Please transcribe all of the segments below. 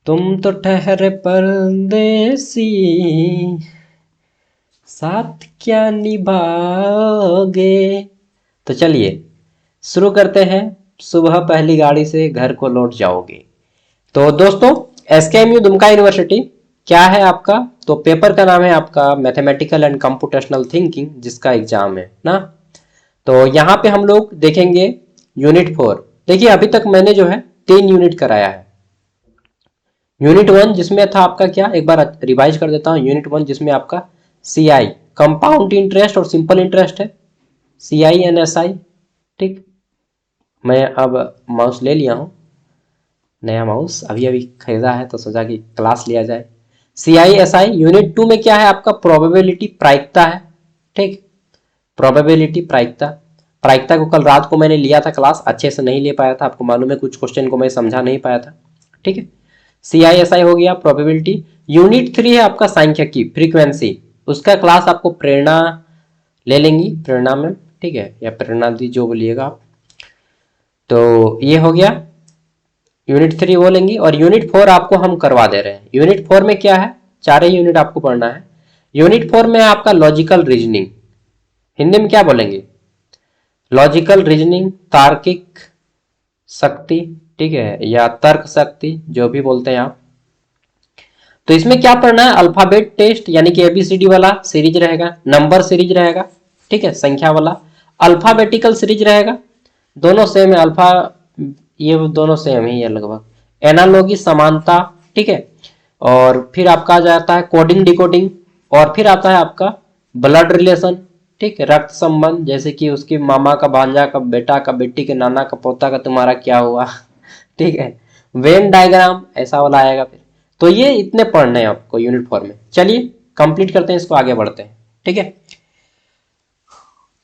तुम तो ठहरे परदेसी, साथ क्या निभाओगे। तो चलिए शुरू करते हैं। सुबह पहली गाड़ी से घर को लौट जाओगे। तो दोस्तों, एसकेएमयू दुमका यूनिवर्सिटी क्या है आपका? तो पेपर का नाम है आपका मैथमेटिकल एंड कंप्यूटेशनल थिंकिंग, जिसका एग्जाम है ना। तो यहाँ पे हम लोग देखेंगे यूनिट 4। देखिए अभी तक मैंने जो है 3 यूनिट कराया है। यूनिट 1 जिसमें था आपका क्या, एक बार रिवाइज कर देता हूँ। यूनिट 1 जिसमें आपका सीआई कंपाउंड इंटरेस्ट और सिंपल इंटरेस्ट है, सीआई एंड एसआई। ठीक, मैं अब माउस ले लिया हूँ, नया माउस अभी अभी खरीदा है तो सोचा कि क्लास लिया जाए। CI SI. यूनिट 2 में क्या है आपका, प्रोबेबिलिटी प्रायिकता है। ठीक, प्रोबेबिलिटी प्रायिकता। प्रायिकता को कल रात को मैंने लिया था क्लास, अच्छे से नहीं ले पाया था, आपको मालूम है कुछ क्वेश्चन को मैं समझा नहीं पाया था। ठीक है, सीआईएसआई हो गया प्रोबेबिलिटी। यूनिट 3 है आपका सांख्यिकी फ्रीक्वेंसी, उसका क्लास आपको प्रेरणा ले लेंगी, प्रेरणा में। ठीक है, या प्रेरणा दी जो बोलिएगा आप। तो ये हो गया यूनिट 3 वो लेंगी। और यूनिट 4 आपको हम करवा दे रहे हैं। यूनिट 4 में क्या है, 4 ही यूनिट आपको पढ़ना है। यूनिट 4 में आपका लॉजिकल रीजनिंग, हिंदी में क्या बोलेंगे, लॉजिकल रीजनिंग, तार्किक शक्ति, ठीक है, या तर्क शक्ति, जो भी बोलते हैं आप। तो इसमें क्या पढ़ना है, अल्फाबेट टेस्ट यानी कि एबीसीडी वाला सीरीज रहेगा, नंबर सीरीज रहेगा, ठीक है, संख्या वाला, अल्फाबेटिकल सीरीज रहेगा, दोनों सेम है, अल्फा ये दोनों सेम ही है लगभग, एनालॉगी समानता, ठीक है। और फिर आपका आ जाता है कोडिंग डिकोडिंग, और फिर आता है आपका ब्लड रिलेशन, ठीक है, रक्त संबंध, जैसे कि उसके मामा का भांजा का बेटा का बेटी के नाना का पोता का तुम्हारा क्या हुआ ठीक है, वेन डायग्राम ऐसा वाला आएगा फिर। तो ये इतने पढ़ने हैं आपको यूनिट 4 में। चलिए कंप्लीट करते हैं इसको, आगे बढ़ते हैं। ठीक है,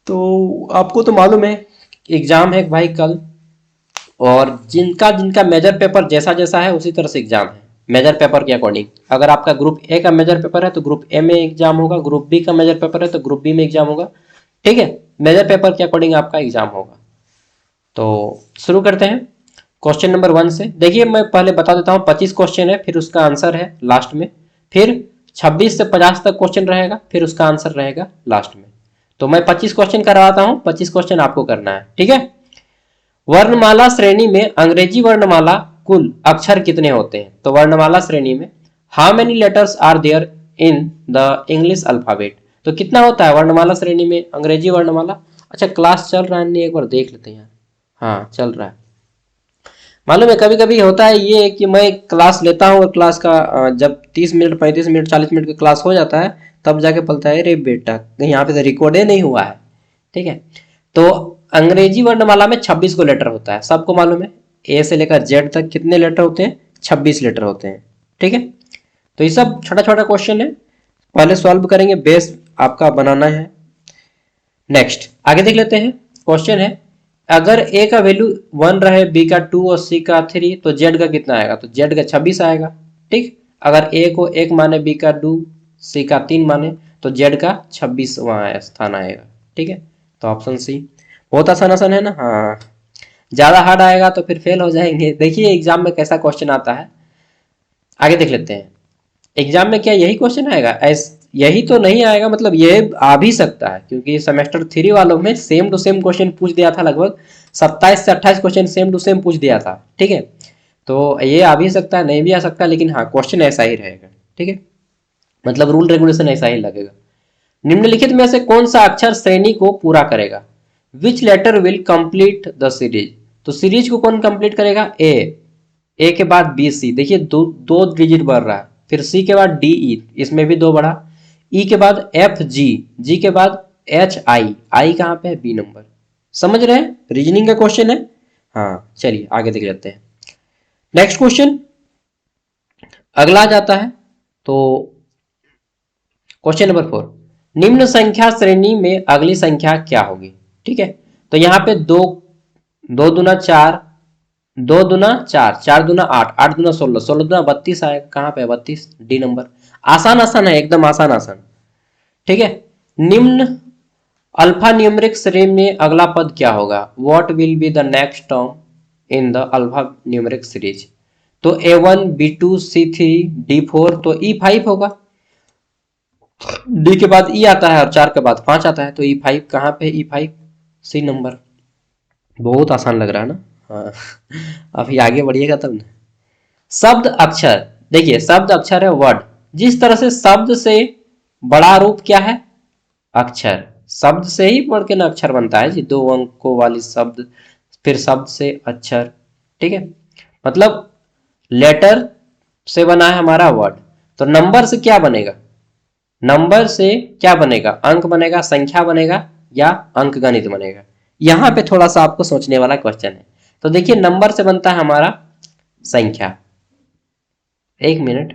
तो आपको तो मालूम है एग्जाम है भाई कल, और जिनका जिनका मेजर पेपर जैसा जैसा है उसी तरह से एग्जाम है मेजर पेपर के अकॉर्डिंग। अगर आपका ग्रुप ए का मेजर पेपर है तो ग्रुप ए में एग्जाम होगा, ग्रुप बी का मेजर पेपर है तो ग्रुप बी में एग्जाम होगा। ठीक है, मेजर पेपर के अकॉर्डिंग आपका एग्जाम होगा। तो शुरू करते हैं क्वेश्चन नंबर 1 से। देखिए मैं पहले बता देता हूँ, 25 क्वेश्चन है, फिर उसका आंसर है लास्ट में, फिर 26 से 50 तक क्वेश्चन रहेगा, फिर उसका आंसर रहेगा लास्ट में। तो मैं 25 क्वेश्चन करवाता हूँ, 25 क्वेश्चन आपको करना है। ठीक है, वर्णमाला श्रेणी में अंग्रेजी वर्णमाला कुल अक्षर कितने होते हैं? तो वर्णमाला श्रेणी में how many letters are there in the English alphabet. तो कितना होता है वर्णमाला श्रेणी में अंग्रेजी वर्णमाला। अच्छा क्लास चल रहा है नहीं, एक बार देख लेते हैं। हाँ चल रहा है। मालूम है कभी कभी होता है ये कि मैं क्लास लेता हूँ और क्लास का जब 30 मिनट 35 मिनट 40 मिनट का क्लास हो जाता है तब जाके पलता है अरे बेटा यहाँ पे तो रिकॉर्ड ही नहीं हुआ है। ठीक है, तो अंग्रेजी वर्णमाला में 26 को लेटर होता है, सबको मालूम है। ए से लेकर जेड तक कितने लेटर होते हैं, 26 लेटर होते हैं। ठीक है, तो ये सब छोटा छोटा क्वेश्चन है, पहले सॉल्व करेंगे, बेस आपका बनाना है। नेक्स्ट आगे देख लेते हैं। क्वेश्चन है अगर ए का वैल्यू 1 रहे, बी का 2 और सी का 3 तो जेड का कितना आएगा। तो जेड का 26 आएगा। ठीक, अगर ए को 1 माने, बी का 2, सी का 3 माने तो जेड का 26 वहां स्थान आएगा। ठीक है, तो ऑप्शन सी। बहुत आसान आसान है ना। हाँ, ज्यादा हार्ड आएगा तो फिर फेल हो जाएंगे। देखिए एग्जाम में कैसा क्वेश्चन आता है, आगे देख लेते हैं। एग्जाम में क्या यही क्वेश्चन आएगा, यही तो नहीं आएगा, मतलब ये आ भी सकता है, क्योंकि सेमेस्टर 3 वालों में सेम टू सेम क्वेश्चन पूछ दिया था, लगभग 27 से 28 क्वेश्चन सेम टू सेम पूछ दिया था। ठीक है, तो ये आ भी सकता है, नहीं भी आ सकता, लेकिन हाँ क्वेश्चन ऐसा ही रहेगा। ठीक है, मतलब रूल रेगुलेशन ऐसा ही लगेगा। निम्नलिखित में से कौन सा अक्षर श्रेणी को पूरा करेगा, which letter will complete the series. तो सीरीज को कौन कंप्लीट करेगा, ए के बाद बी सी, देखिए दो दो डिजिट बढ़ रहा है, फिर सी के बाद डी ई, इसमें भी 2 बढ़ा, ई के बाद एफ जी, जी के बाद एच आई, आई कहाँ पे है, बी नंबर। समझ रहे हैं, रीजनिंग का क्वेश्चन है। हाँ चलिए आगे देख लेते हैं। नेक्स्ट क्वेश्चन अगला जाता है, तो क्वेश्चन नंबर 4, निम्न संख्या श्रेणी में अगली संख्या क्या होगी। ठीक है, तो यहाँ पे 2 2 दूना 4, 2 दूना 4, 4 दूना 8, 8 दूना 16, 16 दूना 32 आएगा, कहाँ पे 32, डी नंबर। आसान आसान है, एकदम आसान आसान। ठीक है, निम्न अल्फा न्यूमेरिक श्रेणी में अगला पद क्या होगा, what will be the next term in the alpha numeric series. तो A1 B2 C3 D4 तो E5 होगा। D के बाद E आता है और 4 के बाद 5 आता है, तो E5 कहाँ पे? E5 सी नंबर। बहुत आसान लग रहा है ना? हाँ अभी आगे बढ़िएगा तब ना। शब्द अक्षर, देखिए शब्द अक्षर है वर्ड। जिस तरह से शब्द से बड़ा रूप क्या है? अक्षर। शब्द से ही बढ़ के ना अक्षर बनता है जी, 2 अंकों वाली शब्द, फिर शब्द से अक्षर। ठीक है, मतलब लेटर से बना है हमारा वर्ड। तो नंबर से क्या बनेगा? नंबर से क्या बनेगा? अंक बनेगा, संख्या बनेगा, या अंक गणित बनेगा? यहां पे थोड़ा सा आपको सोचने वाला क्वेश्चन है। तो देखिए नंबर से बनता है हमारा संख्या। एक मिनट,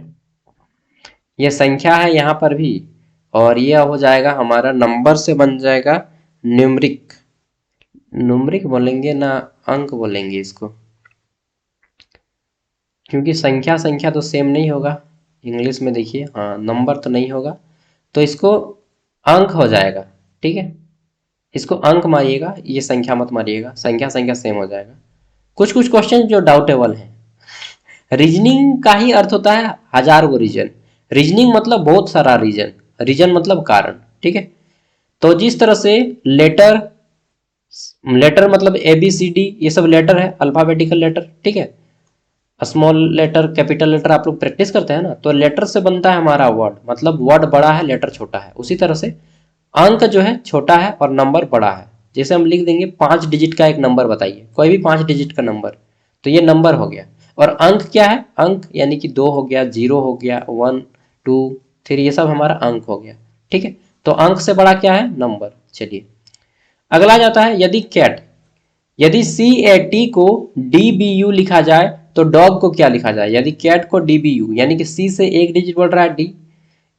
ये संख्या है यहां पर भी, और ये हो जाएगा हमारा नंबर से बन जाएगा न्यूमरिक। न्यूमरिक बोलेंगे ना अंक बोलेंगे इसको, क्योंकि संख्या संख्या तो सेम नहीं होगा इंग्लिश में। देखिए हाँ, नंबर तो नहीं होगा, तो इसको अंक हो जाएगा। ठीक है, इसको अंक मारिएगा, ये संख्या मत मारिएगा, संख्या संख्या सेम हो जाएगा। कुछ कुछ क्वेश्चन जो डाउटेबल हैं। रीजनिंग का ही अर्थ होता है हजार गो रीजन। रीजनिंग मतलब बहुत सारा रीजन, रीजन मतलब कारण। ठीक है, तो जिस तरह से लेटर, लेटर मतलब ए बी सी डी, ये सब लेटर है, अल्फाबेटिकल लेटर। ठीक है, स्मॉल लेटर कैपिटल लेटर आप लोग प्रैक्टिस करते हैं ना, तो लेटर से बनता है हमारा वर्ड, मतलब वर्ड बड़ा है लेटर छोटा है। उसी तरह से अंक जो है छोटा है और नंबर बड़ा है। जैसे हम लिख देंगे 5 डिजिट का एक नंबर बताइए, कोई भी 5 डिजिट का नंबर, तो ये नंबर हो गया। और अंक क्या है? अंक यानी कि 2 हो गया, 0 हो गया, 1 2 3, ये सब हमारा अंक हो गया। ठीक है, तो अंक से बड़ा क्या है? नंबर। चलिए अगला जाता है, यदि कैट, यदि CAT को DBU लिखा जाए तो डॉग को क्या लिखा जाए? यदि कैट को DBU यानी कि C से एक डिजिट बढ़ रहा है D,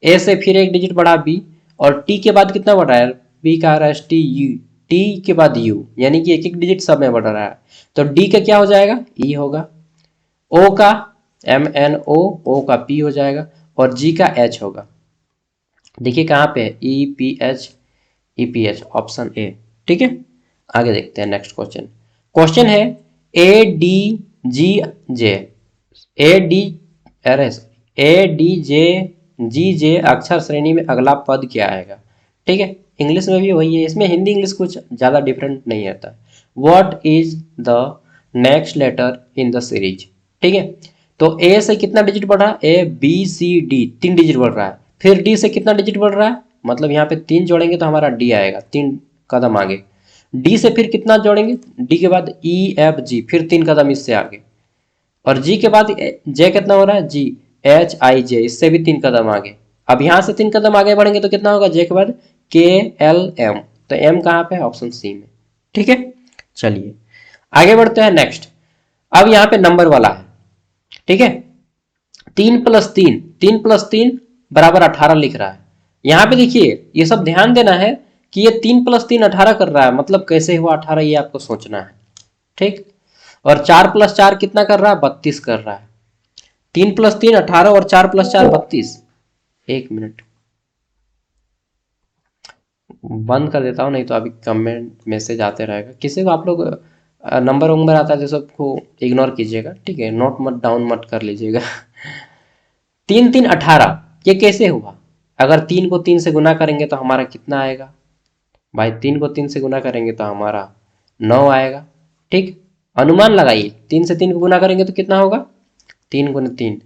A से फिर एक डिजिट बढ़ा B, और T के बाद कितना बढ़ रहा है? B का आ रहा है TU, T के बाद U, यानी कि एक एक डिजिट सब में बढ़ रहा है। तो D का क्या हो जाएगा? E होगा। O का MNO, O का P हो जाएगा, और G का H होगा। देखिए कहाँ पे है? EPH option A. ठीक है, आगे देखते हैं नेक्स्ट क्वेश्चन। क्वेश्चन है ADGJ, AD अरे ADJGJ अक्षर श्रेणी में अगला पद क्या आएगा? ठीक है, इंग्लिश में भी वही है, इसमें हिंदी इंग्लिश कुछ ज़्यादा डिफरेंट नहीं आता। What is the next letter in the series? ठीक है, तो ए से कितना डिजिट बढ़ रहा है? ABCD 3 डिजिट बढ़ रहा है। फिर डी से कितना डिजिट बढ़ रहा है? मतलब यहाँ पे 3 जोड़ेंगे तो हमारा डी आएगा, 3 कदम आगे। डी से फिर कितना जोड़ेंगे? डी के बाद EFG, फिर 3 कदम इससे आगे। और जी के बाद जे कितना हो रहा है? GHIJ, इससे भी 3 कदम आगे। अब यहाँ से 3 कदम आगे बढ़ेंगे तो कितना होगा? जे के बाद KLM, तो एम कहाँ पे है? ऑप्शन सी में। ठीक है, चलिए आगे बढ़ते हैं नेक्स्ट। अब यहाँ पे नंबर वाला है। ठीक है, 3+3, 3+3 बराबर 18 लिख रहा है। यहाँ पे देखिए ये सब ध्यान देना है कि ये 3+3 18 कर रहा है, मतलब कैसे हुआ 18 ये आपको सोचना है। ठीक, और 4+4 कितना कर रहा है? 32 कर रहा है। 3+3 18 और 4+4 32। एक मिनट बंद कर देता हूँ, नहीं तो अभी कमेंट मैसेज आते रहेगा। किसी को आप लोग नंबर वंबर आता है तो सबको इग्नोर कीजिएगा। ठीक है, नोट मत डाउन मत कर लीजिएगा 3 3 18, ये कैसे हुआ? अगर 3 को 3 से गुना करेंगे तो हमारा कितना आएगा भाई? 3 को 3 से गुना करेंगे तो हमारा 9 आएगा। ठीक, अनुमान लगाइए, 3 से 3 को गुना करेंगे तो कितना होगा? 3 गुना 3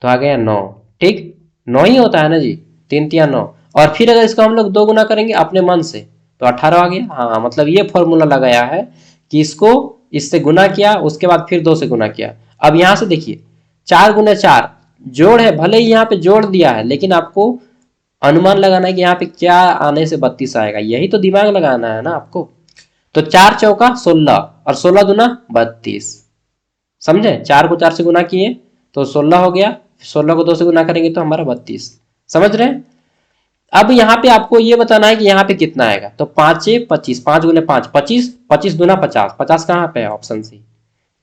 तो आ गया 9। ठीक, 9 ही होता है ना जी, 3 3 9। और फिर अगर इसको हम लोग 2 गुना करेंगे अपने मन से तो 18 आ गया। हाँ, मतलब ये फॉर्मूला लगाया है कि इसको इससे गुना किया, उसके बाद फिर 2 से गुना किया। अब यहाँ से देखिए 4 गुना 4 जोड़ है, भले ही यहाँ पे जोड़ दिया है, लेकिन आपको अनुमान लगाना है कि यहाँ पे क्या आने से 32 आएगा, यही तो दिमाग लगाना है ना आपको। तो 4 चौका 16 और 16 दूना 32, समझे? 4 को 4 से गुना किए तो 16 हो गया, 16 को 2 से गुना करेंगे तो हमारा 32। समझ रहे हैं? अब यहाँ पे आपको ये बताना है कि यहाँ पे कितना आएगा। तो 5 25, 5 गुने 5 25, 25 दूना 50, 50 कहाँ पे है? Option C.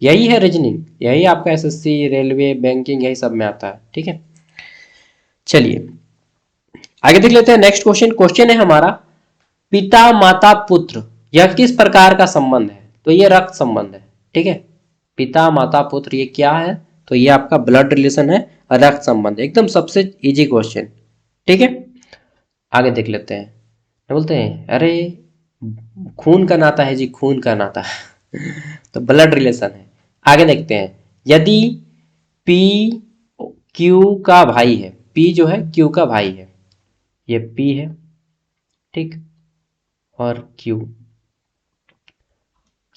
यही है रीजनिंग, यही आपका SSC रेलवे बैंकिंग यही सब में आता है। ठीक है, चलिए आगे देख लेते हैं नेक्स्ट क्वेश्चन। क्वेश्चन है हमारा पिता माता पुत्र यह किस प्रकार का संबंध है? तो ये रक्त संबंध है। ठीक है, पिता माता पुत्र ये क्या है? तो ये आपका ब्लड रिलेशन है, रक्त संबंध, एकदम सबसे इजी क्वेश्चन। ठीक है, आगे देख लेते हैं। बोलते हैं अरे खून का नाता है जी, खून का नाता तो ब्लड रिलेशन है। आगे देखते हैं, यदि पी क्यू का भाई है, पी जो है क्यू का भाई है, ये पी है, ठीक, और क्यू,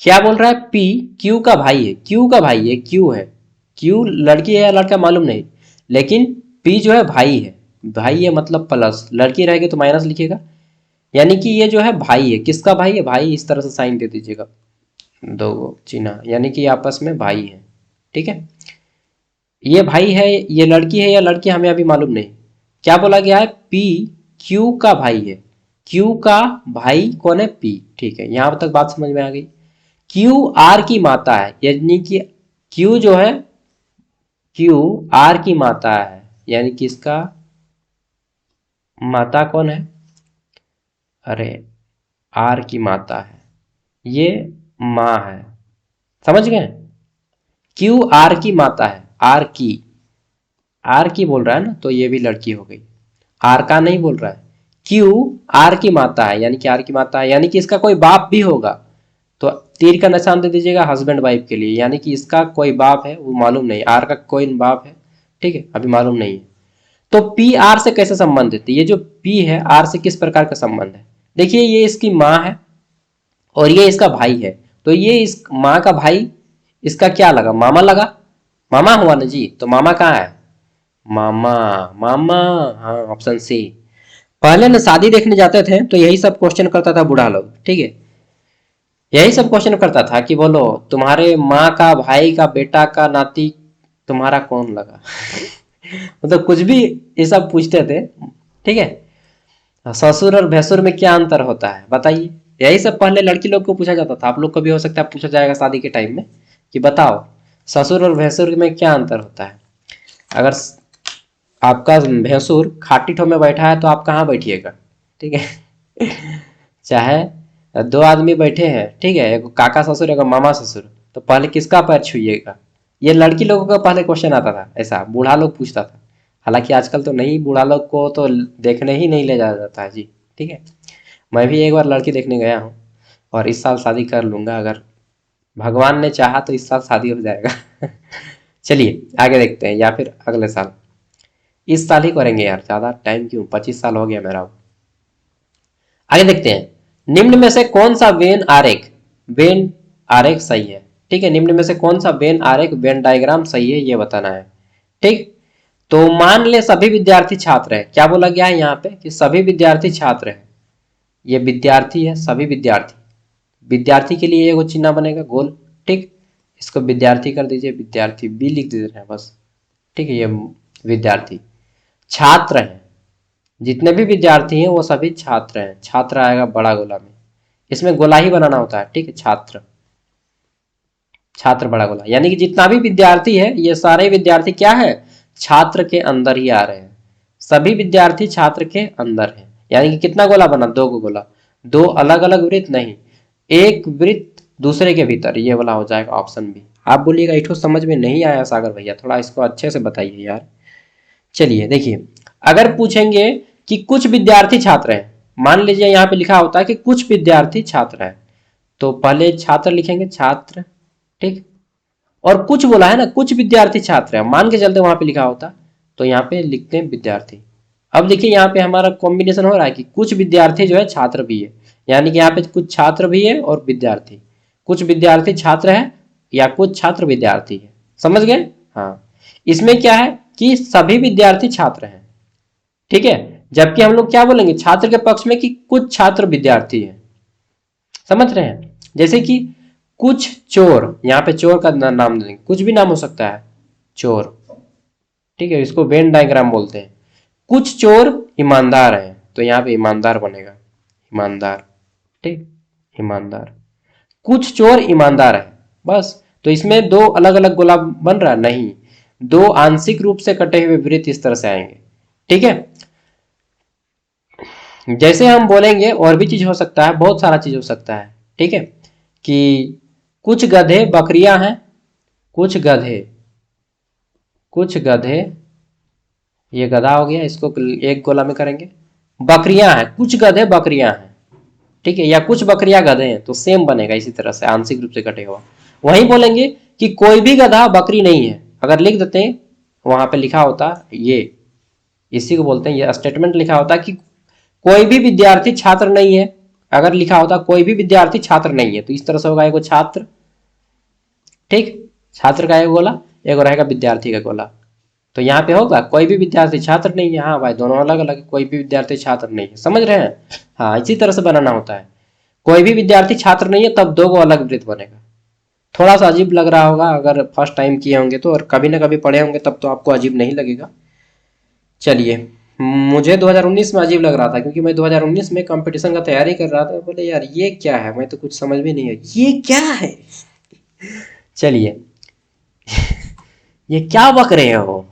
क्या बोल रहा है, पी क्यू का भाई है, क्यू का भाई है, क्यू है, क्यू लड़की है या लड़का मालूम नहीं, लेकिन पी जो है भाई है, भाई है मतलब प्लस, लड़की रहेगी तो माइनस लिखिएगा, यानी कि ये जो है भाई है, किसका भाई है, भाई इस तरह से साइन दे दीजिएगा, दो चिन्ह, यानी कि आपस में भाई है। ठीक है, ये भाई है, ये लड़की है या लड़की हमें अभी मालूम नहीं, क्या बोला गया है, पी क्यू का भाई है, क्यू का भाई कौन है, पी। ठीक है, यहां तक बात समझ में आ गई। क्यू आर की माता है, यानी कि क्यू जो है, क्यू आर की माता है, यानी कि इसका माता कौन है, अरे आर की माता है, ये माँ है, समझ गए, क्यू आर की माता है, आर की बोल रहा है ना, तो ये भी लड़की हो गई, आर का नहीं बोल रहा है, क्यू आर की माता है, यानी कि आर की माता है, यानी कि इसका कोई बाप भी होगा, तो तीर का निशान दे दीजिएगा हस्बैंड वाइफ के लिए, यानी कि इसका कोई बाप है, वो मालूम नहीं, आर का कोई बाप है, ठीक है, अभी मालूम नहीं है। तो पी आर से कैसे संबंधित है, ये जो पी है आर से किस प्रकार का संबंध है, देखिए ये इसकी माँ है और ये इसका भाई है, तो ये इस माँ का भाई, इसका क्या लगा, मामा लगा, मामा हुआ ना जी, तो मामा कहाँ है, मामा, मामा, हाँ ऑप्शन सी। पहले ना शादी देखने जाते थे तो यही सब क्वेश्चन करता था बूढ़ा लोग, ठीक है, यही सब क्वेश्चन करता था कि बोलो तुम्हारे माँ का, भाई का, बेटा का, नाती तुम्हारा कौन लगा मतलब कुछ भी ये सब पूछते थे। ठीक है, ससुर और भैंसुर में क्या अंतर होता है बताइए, यही सब पहले लड़की लोग को पूछा जाता था, आप लोग को भी हो सकता है पूछा जाएगा शादी के टाइम में कि बताओ ससुर और भैंसुर में क्या अंतर होता है। अगर आपका भैंसुर खाटी ठो में बैठा है तो आप कहाँ बैठिएगा, ठीक है चाहे दो आदमी बैठे हैं, ठीक है, एक काका ससुर एक मामा ससुर, तो पहले किसका पैर छुइएगा, ये लड़की लोगों का पहले क्वेश्चन आता था, ऐसा बूढ़ा लोग पूछता था, हालांकि आजकल तो नहीं, बूढ़ा लोग को तो देखने ही नहीं ले जाया जाता है जी। ठीक है, मैं भी एक बार लड़की देखने गया हूँ और इस साल शादी कर लूंगा, अगर भगवान ने चाहा तो इस साल शादी हो जाएगा चलिए आगे देखते हैं, या फिर अगले साल, इस साल ही करेंगे यार, ज्यादा टाइम क्यों, 25 साल हो गया मेरा। आगे देखते हैं, निम्न में से कौन सा वेन आरेख सही है, ठीक है, निम्न में से कौन सा वेन आरेख, वेन डायग्राम सही है ये बताना है। ठीक, तो मान ले सभी विद्यार्थी छात्र है, क्या बोला गया है यहाँ पे कि सभी विद्यार्थी छात्र है, ये विद्यार्थी है, सभी विद्यार्थी, विद्यार्थी के लिए एगो चिन्ह बनेगा गोल, ठीक, इसको विद्यार्थी कर दीजिए, विद्यार्थी बी लिख दे रहे हैं बस, ठीक है, ये विद्यार्थी, छात्र है, जितने भी विद्यार्थी हैं वो सभी छात्र हैं, छात्र आएगा बड़ा गोला में, इसमें गोला ही बनाना होता है, ठीक है, छात्र, छात्र बड़ा गोला, यानी कि जितना भी विद्यार्थी है ये सारे विद्यार्थी क्या है, छात्र के अंदर ही आ रहे हैं, सभी विद्यार्थी छात्र के अंदर है, यानी कि कितना गोला बना, दो गोला, दो अलग अलग वृत्त नहीं, एक वृत्त दूसरे के भीतर, ये वाला हो जाएगा ऑप्शन बी। आप बोलिएगा इठो समझ में नहीं आया सागर भैया, थोड़ा इसको अच्छे से बताइए यार। चलिए देखिए, अगर पूछेंगे कि कुछ विद्यार्थी छात्र हैं, मान लीजिए यहाँ पे लिखा होता है कि कुछ विद्यार्थी छात्र हैं, तो पहले छात्र लिखेंगे, छात्र, ठीक, और कुछ बोला है ना, कुछ विद्यार्थी छात्र हैं, मान के चलते वहां पे लिखा होता, तो यहाँ पे लिखते हैं विद्यार्थी। अब देखिए यहाँ पे हमारा कॉम्बिनेशन हो रहा है कि कुछ विद्यार्थी जो है छात्र भी है, यानी कि यहाँ पे कुछ छात्र भी है और विद्यार्थी, कुछ विद्यार्थी छात्र है या कुछ छात्र विद्यार्थी है, समझ गए। हाँ, इसमें क्या है कि सभी विद्यार्थी छात्र हैं, ठीक है, जबकि हम लोग क्या बोलेंगे छात्र के पक्ष में कि कुछ छात्र विद्यार्थी हैं, समझ रहे हैं, जैसे कि कुछ चोर, यहाँ पे चोर का नाम देंगे, कुछ भी नाम हो सकता है, चोर, ठीक है, इसको वेन डायग्राम बोलते हैं, कुछ चोर ईमानदार हैं, तो यहाँ पे ईमानदार बनेगा, ईमानदार, ठीक, ईमानदार, कुछ चोर ईमानदार है, बस, तो इसमें दो अलग अलग गोला बन रहा नहीं, दो आंशिक रूप से कटे हुए वृत्त इस तरह से आएंगे, ठीक है। जैसे हम बोलेंगे और भी चीज हो सकता है, बहुत सारा चीज हो सकता है, ठीक है, कि कुछ गधे बकरियां हैं, कुछ गधे कुछ गधे, ये गधा हो गया, इसको एक गोला में करेंगे। बकरियां हैं, कुछ गधे बकरियां हैं, ठीक है, या कुछ बकरियां गधे हैं, तो सेम बनेगा इसी तरह से, आंशिक रूप से कटेगा हुआ। वहीं बोलेंगे कि कोई भी गधा बकरी नहीं है, अगर लिख देते हैं, वहां पे लिखा होता ये, इसी को बोलते हैं, ये स्टेटमेंट लिखा होता कि कोई भी विद्यार्थी छात्र नहीं है, अगर लिखा होता कोई भी विद्यार्थी छात्र नहीं है, तो इस तरह से होगा एगो छात्र, ठीक, छात्र का एक गोला, एक रहेगा विद्यार्थी का गोला। तो यहाँ पे होगा कोई भी विद्यार्थी छात्र नहीं है, हाँ भाई दोनों अलग अलग, कोई भी विद्यार्थी छात्र नहीं है, समझ रहे हैं। हाँ इसी तरह से बनाना होता है, कोई भी विद्यार्थी छात्र नहीं है तब दो गो अलग वृत्त बनेगा। थोड़ा सा अजीब लग रहा होगा अगर फर्स्ट टाइम किए होंगे तो, और कभी ना कभी पढ़े होंगे तब तो आपको अजीब नहीं लगेगा। चलिए, मुझे 2019 में अजीब लग रहा था, क्योंकि मैं 2019 में कंपटीशन का तैयारी कर रहा था, बोले यार ये क्या है, मैं तो कुछ समझ में नहीं है, ये क्या है। चलिए ये क्या बक रहे हो।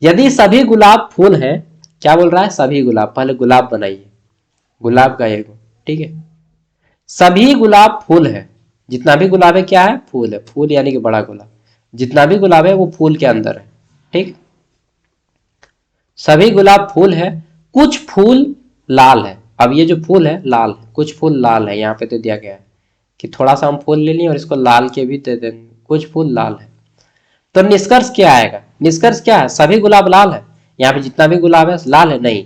यदि सभी गुलाब फूल हैं, क्या बोल रहा है, सभी गुलाब, पहले गुलाब बनाइए, गुलाब का एगो, ठीक है, सभी गुलाब फूल है, जितना भी गुलाब है क्या है, फूल है, फूल यानी कि बड़ा गुलाब, जितना भी गुलाब है वो फूल के अंदर है, ठीक, सभी गुलाब फूल है, कुछ फूल लाल है। अब ये जो फूल है लाल है, कुछ फूल लाल है, यहाँ पे तो दिया गया है कि थोड़ा सा हम फूल ले लें और इसको लाल के भी दे देंगे, कुछ फूल लाल है। तो निष्कर्ष क्या आएगा, निष्कर्ष क्या है, सभी गुलाब लाल है, यहाँ पे जितना भी गुलाब है लाल है, नहीं,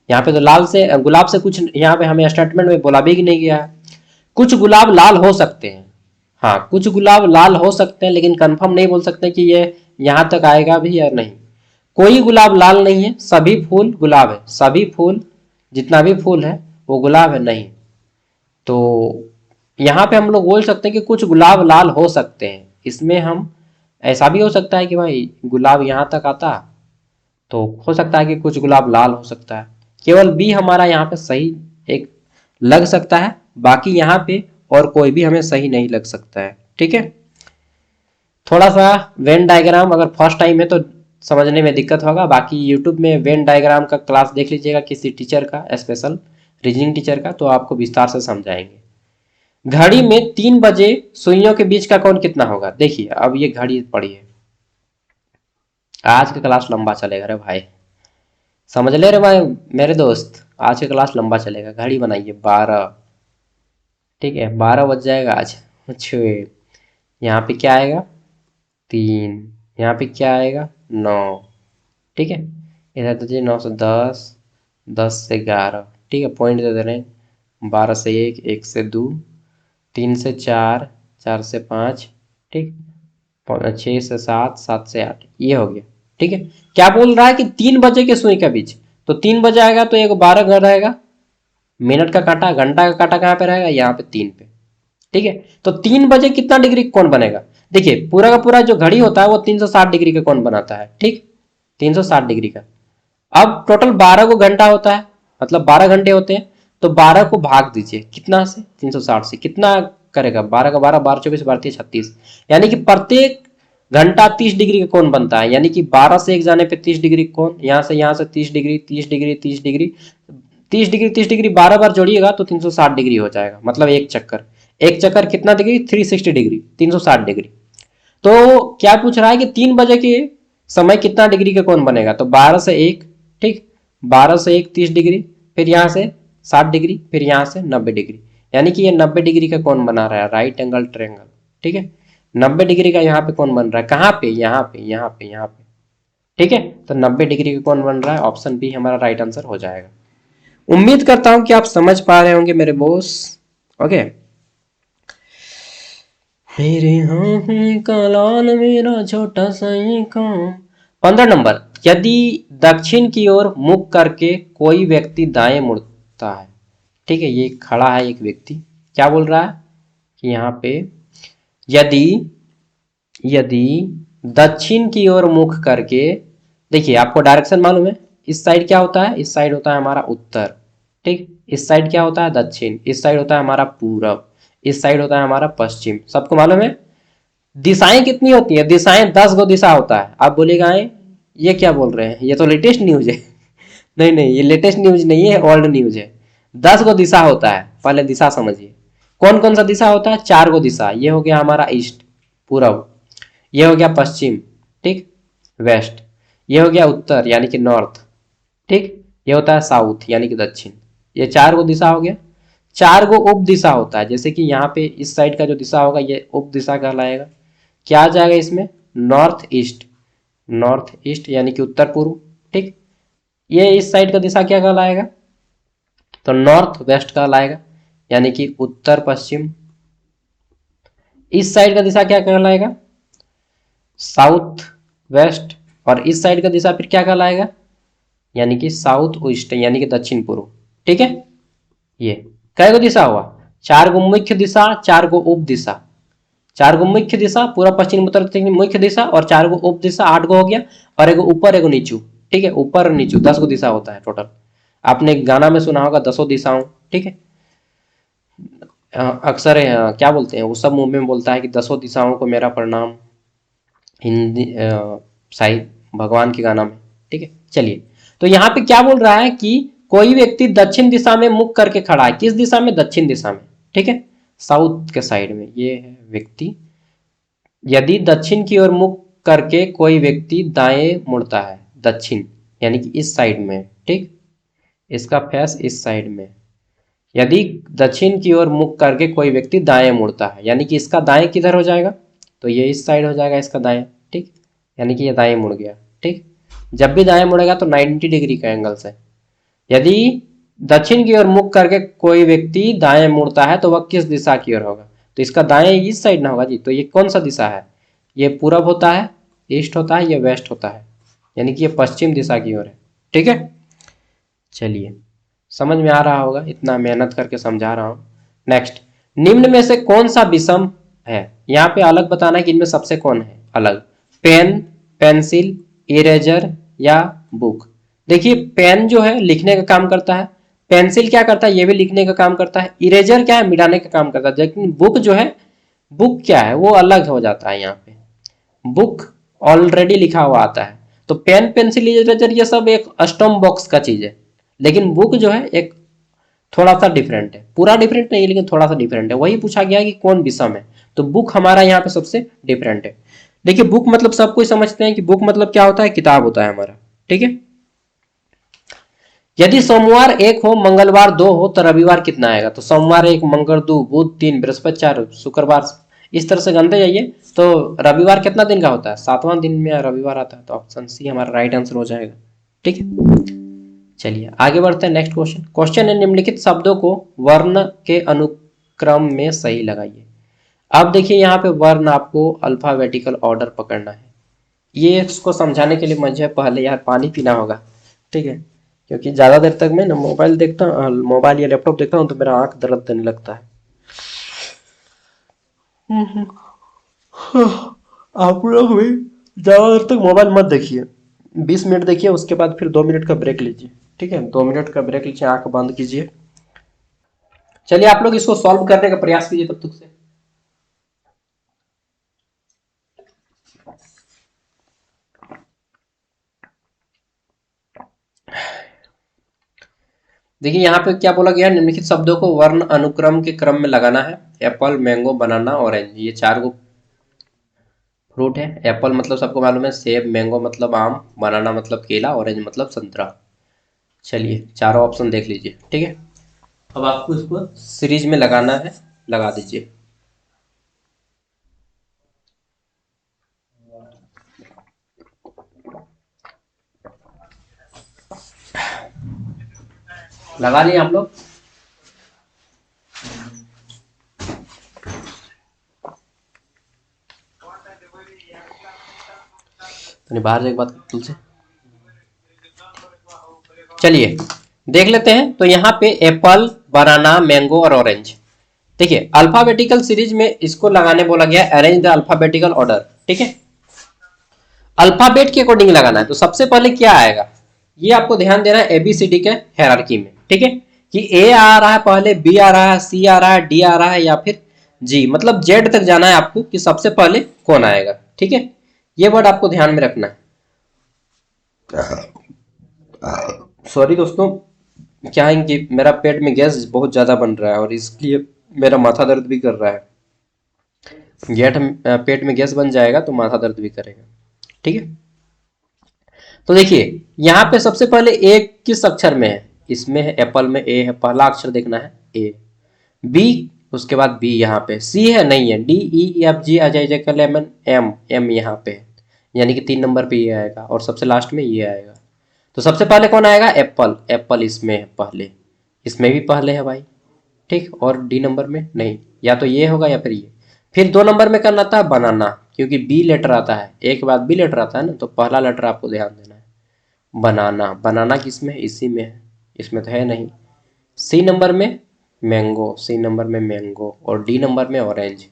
यहाँ पे तो लाल से गुलाब से कुछ, यहाँ पे हमें स्टेटमेंट में बोला भी नहीं गया है। कुछ गुलाब लाल हो सकते हैं, हाँ कुछ गुलाब लाल हो सकते हैं, लेकिन कंफर्म नहीं बोल सकते कि ये यहाँ तक आएगा भी या नहीं। कोई गुलाब लाल नहीं है, सभी फूल गुलाब है, सभी फूल, जितना भी फूल है वो गुलाब है, नहीं। तो यहाँ पे हम लोग बोल सकते हैं कि कुछ गुलाब लाल हो सकते हैं, इसमें हम ऐसा भी हो सकता है कि भाई गुलाब यहाँ तक आता, तो हो सकता है कि कुछ गुलाब लाल हो सकता है। केवल बी हमारा यहाँ पे सही एक लग सकता है, बाकी यहाँ पे और कोई भी हमें सही नहीं लग सकता है, ठीक है। थोड़ा सा वेन डायग्राम अगर फर्स्ट टाइम है तो समझने में दिक्कत होगा, बाकी यूट्यूब में वेन डायग्राम का क्लास देख लीजिएगा किसी टीचर का, स्पेशल रीजनिंग टीचर का, तो आपको विस्तार से समझाएंगे। घड़ी में 3 बजे सुइयों के बीच का कोण कितना होगा। देखिए अब ये घड़ी पढ़िए, आज का क्लास लंबा चलेगा रे भाई, समझ ले रे भाई मेरे दोस्त, आज का क्लास लंबा चलेगा। घड़ी बनाइए 12, ठीक है, 12 बज जाएगा आज। अच्छा यहाँ पे क्या आएगा 3, यहाँ पे क्या आएगा 9, ठीक है, इधर दीजिए 9 से 10, 10 से 11, ठीक है, पॉइंट दे दे रहे हैं, 12 से 1, 1 से 2, 3 से 4, 4 से 5, ठीक, 6 से 7, 7 से 8, ये हो गया, ठीक है। क्या बोल रहा है कि 3 बजे के सुई के बीच, तो 3 बजे आएगा तो एक 12 घर रहेगा, मिनट का कांटा, घंटा का कांटा कहाँ पे रहेगा, यहाँ पे 3 पे, ठीक है। तो 3 बजे कितना डिग्री कौन बनेगा, देखिए पूरा का पूरा जो घड़ी होता है वो 360 डिग्री का कौन बनाता है, ठीक, 360 डिग्री का। अब टोटल 12 को घंटा होता है, मतलब 12 घंटे होते हैं, तो 12 को भाग दीजिए कितना से, 360 से, कितना करेगा, 12 का 12, 12 24, 12 36, यानी कि प्रत्येक घंटा 30 डिग्री का कोण बनता है, यानी कि 12 से एक जाने पे 30 डिग्री कोण, यहाँ से 30 degree, 30 degree, 30 degree, 30 degree, 30 degree 12 बार जोड़िएगा तो 360 डिग्री हो जाएगा, मतलब एक चक्कर, एक चक्कर कितना डिग्री, 360 डिग्री, 360 डिग्री। तो क्या पूछ रहा है कि 3 बजे के समय कितना डिग्री का कोण बनेगा, तो 12 से 1, ठीक, 12 से 1 30 डिग्री, फिर यहाँ से 60 डिग्री, फिर यहाँ से 90 डिग्री, यानी कि ये 90 डिग्री का कोण बना रहा है, राइट एंगल ट्रायंगल, ठीक है, 90 डिग्री का यहाँ पे कोण बन रहा है, कहाँ पे, यहाँ पे, यहाँ पे, यहाँ पे, ठीक है। तो 90 डिग्री का कोण बन रहा है, ऑप्शन बी हमारा राइट आंसर हो जाएगा। उम्मीद करता हूं कि आप समझ पा रहे होंगे मेरे बोस, ओके। मेरे हाथ का लाल मेरा छोटा सा ये काम। 15 नंबर, यदि दक्षिण की ओर मुख करके कोई व्यक्ति दाएं मुड़ता है, ठीक है, ये खड़ा है एक व्यक्ति, क्या बोल रहा है कि यहाँ पे यदि यदि दक्षिण की ओर मुख करके, देखिए आपको डायरेक्शन मालूम है, इस साइड क्या होता है, इस साइड होता है हमारा उत्तर, ठीक, इस साइड क्या होता है दक्षिण, इस साइड होता है हमारा पूरब, इस साइड होता है हमारा पश्चिम, सबको मालूम है। दिशाएं कितनी होती है, दिशाएं 10 गो दिशा होता है। आप बोलेगा ये क्या बोल रहे हैं, ये तो लेटेस्ट न्यूज है। नहीं नहीं, ये लेटेस्ट न्यूज नहीं है, ओल्ड न्यूज है। 10 गो दिशा होता है, पहले दिशा समझिए, कौन कौन सा दिशा होता है, 4 गो दिशा, ये हो गया हमारा ईस्ट पूरब, ये हो गया पश्चिम, ठीक, वेस्ट, ये हो गया उत्तर यानी कि नॉर्थ, ठीक। ये होता है साउथ यानी कि दक्षिण। ये 4 गो दिशा हो गया। 4 गो उप दिशा होता है, जैसे कि यहाँ पे इस साइड का जो दिशा होगा ये उप दिशा कहलाएगा। क्या आ जाएगा इसमें, नॉर्थ ईस्ट, नॉर्थ ईस्ट यानी कि उत्तर पूर्व, ठीक। ये इस साइड का दिशा क्या कहलाएगा, तो नॉर्थ वेस्ट कहलाएगा यानी कि उत्तर पश्चिम। इस साइड का दिशा क्या कहलाएगा, साउथ वेस्ट। और इस साइड का दिशा फिर क्या कहलाएगा, यानी कि साउथ ईस्ट यानी कि दक्षिण पूर्व, ठीक है। ये कै गो दिशा हुआ, 4 गो मुख्य दिशा, 4 गो उप दिशा। 4 गो मुख्य दिशा पूरा पश्चिम उत्तर दक्षिण मुख्य दिशा, और 4 गो उप दिशा, 8 गो हो गया। और एगो ऊपर एगो नीचू, ठीक है, ऊपर और नीचू 10 गो दिशा होता है टोटल। आपने एक गाना में सुना होगा 10 दिशाओं, ठीक है। अक्सर क्या बोलते हैं, उस सब मूवी में बोलता है कि 10 दिशाओं को मेरा प्रणाम, हिंदी साहिब भगवान के गाना में, ठीक है। चलिए, तो यहाँ पे क्या बोल रहा है कि कोई व्यक्ति दक्षिण दिशा में मुख करके खड़ा है। किस दिशा में, दक्षिण दिशा में, ठीक है, साउथ के साइड में ये है व्यक्ति। यदि दक्षिण की ओर मुख करके कोई व्यक्ति दाएं मुड़ता है, दक्षिण यानी कि इस साइड में, ठीक, इसका फेस इस साइड में। यदि दक्षिण की ओर मुख करके कोई व्यक्ति दाएं मुड़ता है, यानी कि इसका दाएं किधर हो जाएगा, तो ये इस साइड हो जाएगा इसका दाएं, ठीक, यानी कि ये दाएं मुड़ गया, ठीक। जब भी दाएं मुड़ेगा तो 90 डिग्री का एंगल से। यदि दक्षिण की ओर मुख करके कोई व्यक्ति दाएं मुड़ता है तो वह किस दिशा की ओर होगा, तो इसका दाएं इस साइड ना होगा जी। तो ये कौन सा दिशा है, ये पूरब होता है, ईस्ट होता है, ये वेस्ट होता है, यानी कि ये पश्चिम दिशा की ओर है, ठीक है। चलिए, समझ में आ रहा होगा, इतना मेहनत करके समझा रहा हूं। नेक्स्ट, निम्न में से कौन सा विषम है, यहाँ पे अलग बताना है कि इनमें सबसे कौन है अलग, पेन, पेंसिल, इरेजर या बुक। देखिए, पेन जो है लिखने का काम करता है, पेंसिल क्या करता है, ये भी लिखने का काम करता है, इरेजर क्या है, मिटाने का काम करता है। लेकिन बुक जो है, बुक क्या है, वो अलग हो जाता है। यहाँ पे बुक ऑलरेडी लिखा हुआ आता है। तो पेन, पेंसिल, इरेजर ये सब एक स्टम्प बॉक्स का चीज है, लेकिन बुक जो है एक थोड़ा सा डिफरेंट है, पूरा डिफरेंट नहीं लेकिन थोड़ा सा डिफरेंट है। वही पूछा गया है कि कौन विषम है, तो बुक हमारा यहाँ पे सबसे डिफरेंट है। देखिए, बुक मतलब सब कोई समझते हैं कि बुक मतलब क्या होता है, किताब होता है हमारा, ठीक है। यदि सोमवार 1 हो, मंगलवार 2 हो, तो रविवार कितना आएगा, तो सोमवार 1, मंगल 2, बुध 3, बृहस्पति 4, शुक्रवार, इस तरह से गणते जाइए। तो रविवार कितना दिन का होता है, 7वां दिन में रविवार आता है, तो ऑप्शन सी हमारा राइट आंसर हो जाएगा, ठीक है। चलिए आगे बढ़ते हैं। नेक्स्ट क्वेश्चन, क्वेश्चन है निम्नलिखित शब्दों को वर्ण के अनुक्रम में सही लगाइए। अब देखिए, यहाँ पे वर्ण आपको अल्फाबेटिकल ऑर्डर पकड़ना है। ये इसको समझाने के लिए मुझे पहले यार पानी पीना होगा, ठीक है, क्योंकि ज़्यादा देर तक मैं ना मोबाइल देखता हूँ, मोबाइल या लैपटॉप देखता हूँ, तो मेरा आंख दर्द देने लगता है। आप लोग भी ज़्यादा देर तक मोबाइल मत देखिए, 20 मिनट देखिए, उसके बाद फिर 2 मिनट का ब्रेक लीजिए, ठीक है, 2 मिनट का ब्रेक लीजिए, आंख बंद कीजिए। चलिए, आप लोग इसको सॉल्व करने का प्रयास कीजिए तब तक से। देखिए, यहाँ पे क्या बोला गया है, निम्नलिखित शब्दों को वर्ण अनुक्रम के क्रम में लगाना है। एप्पल, मैंगो, बनाना, ऑरेंज, ये 4 गो फ्रूट है। एप्पल मतलब सबको मालूम है सेब, मैंगो मतलब आम, बनाना मतलब केला, ऑरेंज मतलब संतरा। चलिए, चारों ऑप्शन देख लीजिए, ठीक है। अब आपको इसको सीरीज में लगाना है, लगा दीजिए। लगा लिए आप लोग, तो बाहर एक बात तुलसे, चलिए देख लेते हैं। तो यहाँ पे एप्पल, बनाना, मैंगो और ऑरेंज। देखिए, अल्फाबेटिकल सीरीज में इसको लगाने बोला गया अरेंज द अल्फाबेटिकल ऑर्डर, ठीक है। अल्फाबेट के अकॉर्डिंग लगाना है, तो सबसे पहले क्या आएगा, ये आपको ध्यान देना है एबीसीडी के हायरार्की में, ठीक है, कि ए आ रहा है पहले, बी आ रहा है, सी आ रहा है, डी आ रहा है, या फिर जी, मतलब जेड तक जाना है आपको कि सबसे पहले कौन आएगा, ठीक है। ये वर्ड आपको ध्यान में रखना है। सॉरी दोस्तों, क्या है कि मेरा पेट में गैस बहुत ज्यादा बन रहा है और इसलिए मेरा माथा दर्द भी कर रहा है। पेट में गैस बन जाएगा तो माथा दर्द भी करेगा, ठीक है। तो देखिए यहाँ पे सबसे पहले ए किस अक्षर में है, इसमें है, एप्पल में ए है, पहला अक्षर देखना है ए। बी, उसके बाद बी, यहाँ पे सी है नहीं है, डी ई एफ जी अजय जयकल एम एम एम यहाँ पे है, यानी कि 3 नंबर पे ये आएगा और सबसे लास्ट में ये आएगा। तो सबसे पहले कौन आएगा, एप्पल, एप्पल इसमें है पहले, इसमें भी पहले है भाई, ठीक। और डी नंबर में नहीं, या तो ये होगा या फिर ये। फिर 2 नंबर में करना था बनाना, क्योंकि बी लेटर आता है, एक के बाद बी लेटर आता है ना, तो पहला लेटर आपको ध्यान देना है बनाना। बनाना किस में है, इसी में है, इसमें तो है नहीं। सी नंबर में मैंगो, सी नंबर में मैंगो, और डी नंबर में ऑरेंज।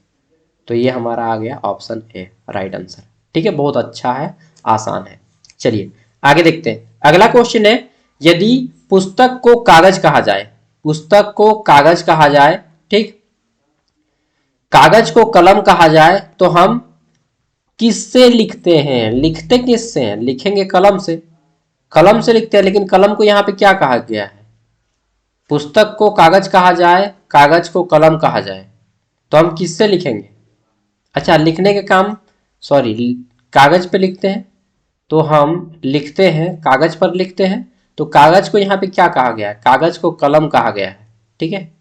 तो ये हमारा आ गया ऑप्शन ए राइट आंसर, ठीक है। बहुत अच्छा है, आसान है। चलिए आगे देखते हैं। अगला क्वेश्चन है, यदि पुस्तक को कागज कहा जाए, पुस्तक को कागज कहा जाए, ठीक, कागज को कलम कहा जाए, तो हम किससे लिखते हैं, लिखते किससे हैं, लिखेंगे कलम से, कलम से लिखते हैं। लेकिन कलम को यहाँ पे क्या कहा गया है, पुस्तक को कागज कहा जाए, कागज को कलम कहा जाए, तो हम किससे लिखेंगे। अच्छा, लिखने के काम, सॉरी, कागज पे लिखते हैं, तो हम लिखते हैं कागज पर लिखते हैं। तो कागज को यहाँ पे क्या कहा गया है, कागज को कलम कहा गया है, ठीक है।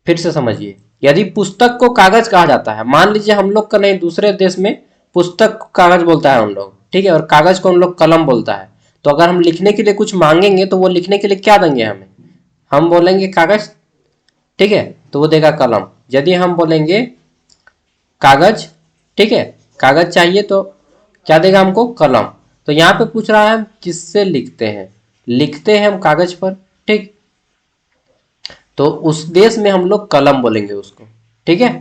फिर से समझिए, यदि पुस्तक को कागज कहा जाता है, मान लीजिए हम लोग का नहीं, दूसरे देश में पुस्तक को कागज बोलता है हम लोग, ठीक है, और कागज को हम लोग कलम बोलता है। तो अगर हम लिखने के लिए कुछ मांगेंगे तो वो लिखने के लिए क्या देंगे हमें, हम बोलेंगे कागज, ठीक है, तो वो देगा कलम। यदि हम बोलेंगे कागज, ठीक है, कागज चाहिए, तो क्या देगा हमको, कलम। तो यहाँ पे पूछ रहा है हम किससे लिखते हैं, लिखते हैं हम कागज पर, ठीक, तो उस देश में हम लोग कलम बोलेंगे उसको, ठीक है,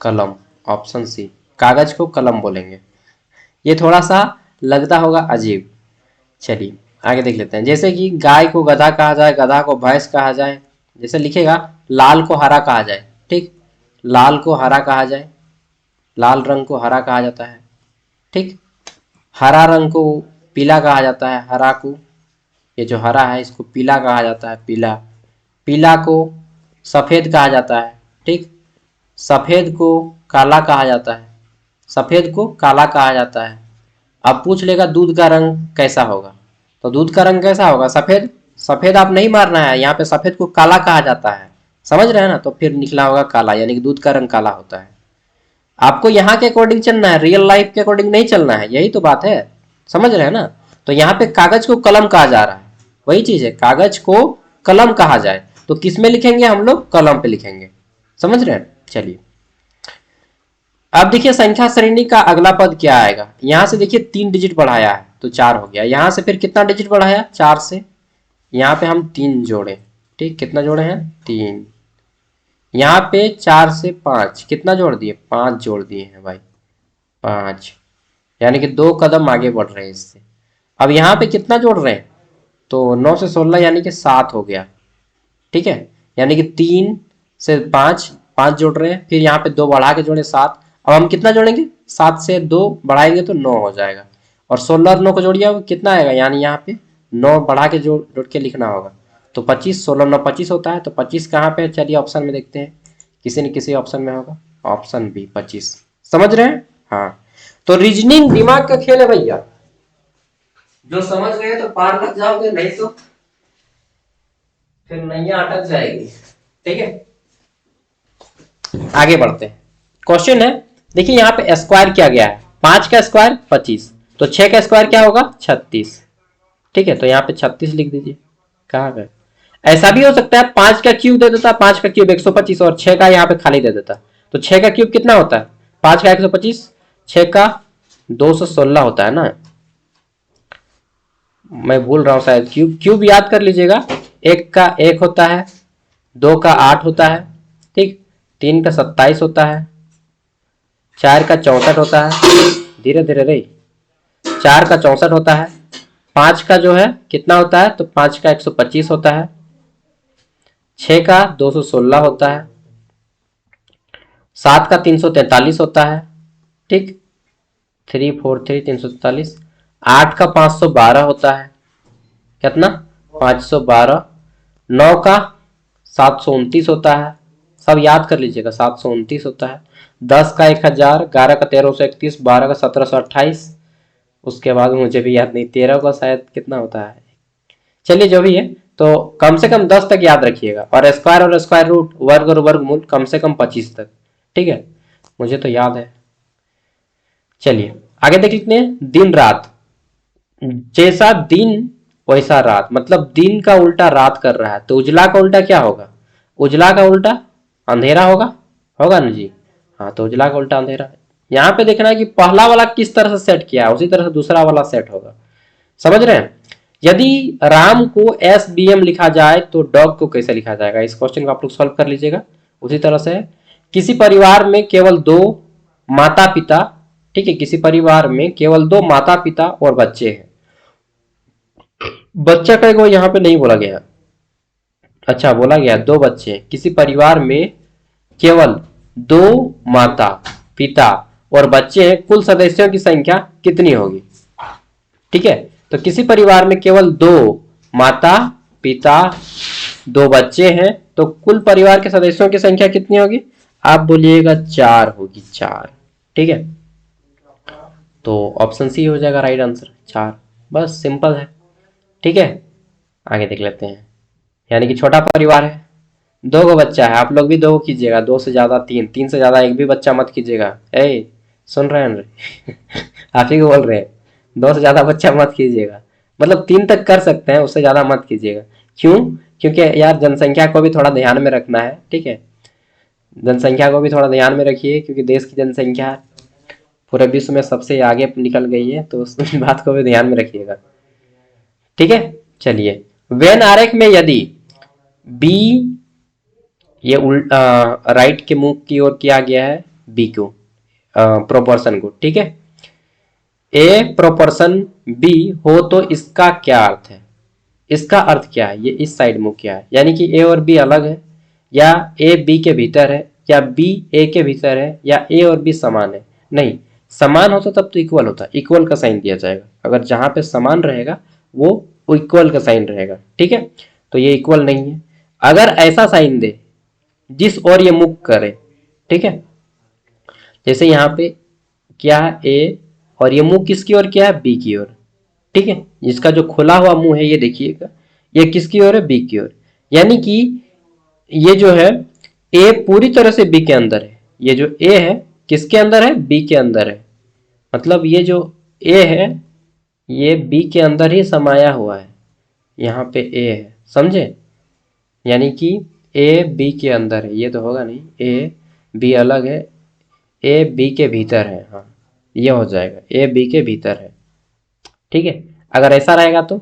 कलम, ऑप्शन सी, कागज को कलम बोलेंगे। ये थोड़ा सा लगता होगा अजीब, चलिए आगे देख लेते हैं। जैसे कि गाय को गधा कहा जाए, गधा को भैंस कहा जाए, जैसे लिखेगा लाल को हरा कहा जाए, ठीक, लाल को हरा कहा जाए, लाल रंग को हरा कहा जाता है, ठीक। हरा रंग को पीला कहा जाता है, हरा को, ये जो हरा है इसको पीला कहा जाता है, पीला। पीला को सफ़ेद कहा जाता है, ठीक, सफ़ेद को काला कहा जाता है, सफ़ेद को काला कहा जाता है। अब पूछ लेगा दूध का रंग कैसा होगा, तो दूध का रंग कैसा होगा, सफ़ेद। सफ़ेद आप नहीं मारना है, यहाँ पे सफ़ेद को काला कहा जाता है, समझ रहे हैं ना, तो फिर निकला होगा काला, यानी कि दूध का रंग काला होता है। आपको यहाँ के अकॉर्डिंग चलना है, रियल लाइफ के अकॉर्डिंग नहीं चलना है, यही तो बात है, समझ रहे हैं ना। तो यहाँ पे कागज को कलम कहा जा रहा है, वही चीज है, कागज को कलम कहा जाए, तो किस में लिखेंगे हम लोग, कलम पे लिखेंगे, समझ रहे हैं। चलिए अब देखिए संख्या श्रेणी का अगला पद क्या आएगा। यहां से देखिए 3 डिजिट बढ़ाया है तो 4 हो गया, यहां से फिर कितना डिजिट बढ़ाया, 4 से, यहाँ पे हम 3 जोड़े, ठीक, कितना जोड़े हैं, 3। यहाँ पे 4 से 5 कितना जोड़ दिए, 5 जोड़ दिए हैं भाई, 5, यानी कि 2 कदम आगे बढ़ रहे हैं इससे। अब यहाँ पे कितना जोड़ रहे हैं, तो 9 से 16 यानी कि 7 हो गया, ठीक है, यानी कि 3 से 5, 5 जोड़ रहे हैं, फिर यहाँ पे 2 बढ़ा के जोड़े 7। अब हम कितना जोड़ेंगे, 7 से 2 बढ़ाएंगे तो 9 हो जाएगा, और 16 और 9 को जोड़िए कितना आएगा, यानी यहाँ पे 9 बढ़ा के जोड़ के लिखना होगा, तो 25, 16 9 25 होता है। तो 25 कहाँ पे है, चलिए ऑप्शन में देखते हैं, किसी न किसी ऑप्शन में होगा, ऑप्शन बी 25, समझ रहे हैं। हाँ, तो रीजनिंग दिमाग का खेल है भैया, जो समझ गए तो पार लग जाओगे, नहीं तो फिर नैया अटक जाएगी, ठीक है। आगे बढ़ते हैं, क्वेश्चन है, देखिए यहाँ पे स्क्वायर किया गया है, 5 का स्क्वायर 25, तो 6 का स्क्वायर क्या होगा, 36, ठीक है, तो यहाँ पे 36 लिख दीजिए। कहाँ गए, ऐसा भी हो सकता है 5 का क्यूब दे देता, 5 का क्यूब 125 और 6 का यहाँ पे खाली दे देता, तो 6 का क्यूब कितना होता है, 5 का 125, 6 का 216 होता है ना, मैं भूल रहा हूँ शायद, क्यूब क्यूब याद कर लीजिएगा, 1 का 1 होता है, 2 का 8 होता है, ठीक, 3 का 27 होता है, 4 का 64 होता है, धीरे धीरे रही, 4 का 64 होता है, 5 का जो है कितना होता है, तो 5 का 125 होता है, 6 का 216 होता है, 7 का 343 होता है, ठीक, 3 4 3 343, 8 का 512 होता है, कितना 512, 9 का 729 होता है, सब याद कर लीजिएगा 729 होता है, 10 का 1000, 11 का 1331, 12 का 1728, उसके बाद मुझे भी याद नहीं, 13 का शायद कितना होता है, चलिए जो भी है, तो कम से कम 10 तक याद रखिएगा, और स्क्वायर रूट, वर्ग और वर्गमूल कम से कम 25 तक, ठीक है, मुझे तो याद है। चलिए आगे देख लेते हैं। दिन रात, जैसा दिन वैसा रात, मतलब दिन का उल्टा रात कर रहा है, तो उजला का उल्टा क्या होगा? उजला का उल्टा अंधेरा होगा, होगा ना जी? हाँ, तो उजला का उल्टा अंधेरा है। यहाँ पे देखना है कि पहला वाला किस तरह से सेट किया है, उसी तरह से दूसरा वाला सेट होगा, समझ रहे हैं? यदि राम को SBM लिखा जाए तो डॉग को कैसे लिखा जाएगा, इस क्वेश्चन को आप लोग सॉल्व कर लीजिएगा। उसी तरह से किसी परिवार में केवल दो माता पिता, ठीक है, किसी परिवार में केवल दो माता पिता और बच्चे हैं, बच्चा का को यहाँ पे नहीं बोला गया, अच्छा बोला गया दो बच्चे, किसी परिवार में केवल दो माता पिता और बच्चे हैं, कुल सदस्यों की संख्या कितनी होगी? ठीक है, तो किसी परिवार में केवल दो माता पिता दो बच्चे हैं, तो कुल परिवार के सदस्यों की संख्या कितनी होगी? आप बोलिएगा 4 होगी, 4, ठीक है, तो ऑप्शन सी हो जाएगा राइट आंसर, 4, बस सिंपल है, ठीक है। आगे देख लेते हैं, यानी कि छोटा परिवार है, दो गो बच्चा है, आप लोग भी दो कीजिएगा, दो से ज्यादा तीन, तीन से ज्यादा एक भी बच्चा मत कीजिएगा, सुन रहे हैं आप ही को बोल रहे हैं, दो से ज्यादा बच्चा मत कीजिएगा, मतलब 3 तक कर सकते हैं, उससे ज्यादा मत कीजिएगा। क्यों? क्योंकि यार जनसंख्या को भी थोड़ा ध्यान में रखना है, ठीक है, जनसंख्या को भी थोड़ा ध्यान में रखिए, क्योंकि देश की जनसंख्या पूरे विश्व में सबसे आगे निकल गई है, तो उस बात को भी ध्यान में रखिएगा, ठीक है। चलिए, वेन आरेख में यदि बी, ये राइट के मुंह की ओर किया गया है बी को, प्रोपोर्शन को, ठीक है, ए प्रोपोर्शन बी हो तो इसका क्या अर्थ है? इसका अर्थ क्या है? ये इस साइड मुंह किया है, यानी कि ए और बी अलग है, या ए बी के भीतर है, या बी ए के भीतर है, या ए और बी समान है? नहीं, समान होता तब तो इक्वल होता, इक्वल का साइन दिया जाएगा, अगर जहां पे समान रहेगा वो इक्वल का साइन रहेगा, ठीक है, तो ये इक्वल नहीं है। अगर ऐसा साइन दे जिस ओर ये मुख करे, ठीक है, जैसे यहाँ पे क्या है ए, और ये मुंह किसकी ओर किया है? बी की ओर, ठीक है, जिसका जो खुला हुआ मुंह है ये देखिएगा, ये किसकी ओर है? बी की ओर, यानी कि ये जो है ए पूरी तरह से बी के अंदर है, ये जो ए है किसके अंदर है? बी के अंदर है, मतलब ये जो ए है ये बी के अंदर ही समाया हुआ है, यहाँ पे ए है, समझे, यानी कि ए बी के अंदर है, ये तो होगा नहीं, ए बी अलग है, ए बी के भीतर है, हाँ ये हो जाएगा, ए बी के भीतर है, ठीक है। अगर ऐसा रहेगा तो